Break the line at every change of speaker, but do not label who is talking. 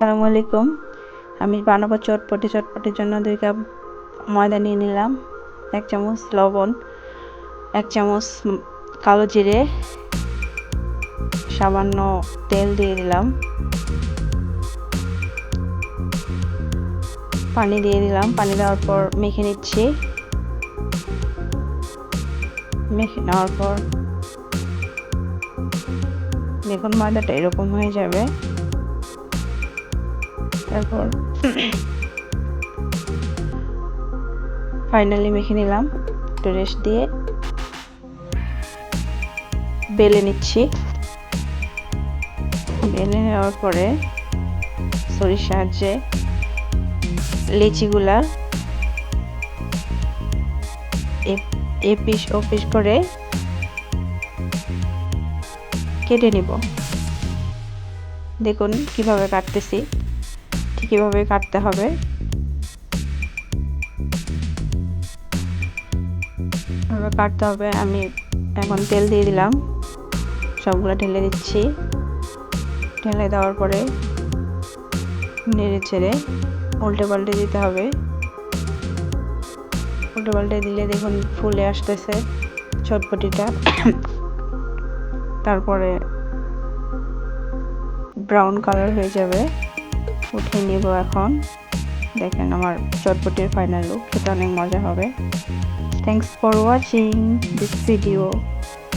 আসসালামু আলাইকুম। আমি বানাবো চটপটি। চটপটির জন্য 2 কাপ ময়দা নিয়ে নিলাম, 1 চামচ লবণ, 1 চামচ কালো জিরে, সামান্য তেল দিয়ে দিলাম, পানি দিয়ে দিলাম। পানি দেওয়ার পর মেখে নিচ্ছি। মেখে নেওয়ার পর দেখুন ময়দাটা এরকম হয়ে যাবে। তারপর ফাইনালি মেখে নিলাম। একটু রেস্ট দিয়ে বেলে নিচ্ছি। বেলে নেওয়ার পরে ছুরির সাহায্যে লিচিগুলা এপিস ওপিস করে কেটে নিব। দেখুন কিভাবে কাটতেছি, ঠিক এভাবে কাটতে হবে। কাটতে হবে। আমি এখন তেল দিয়ে দিলাম, সবগুলো ঢেলে দিচ্ছি। ঢেলে দেওয়ার পরে নেড়ে ছেড়ে উল্টে পাল্টে দিতে হবে। উল্টে পাল্টে দিলে দেখুন ফুলে আসতেছে চটপটিটা। তারপরে ব্রাউন কালার হয়ে যাবে। উঠিয়ে নিব এখন। দেখেন আমার চটপটির ফাইনাল লুক। খেতে অনেক মজা হবে। Thanks for watching this video.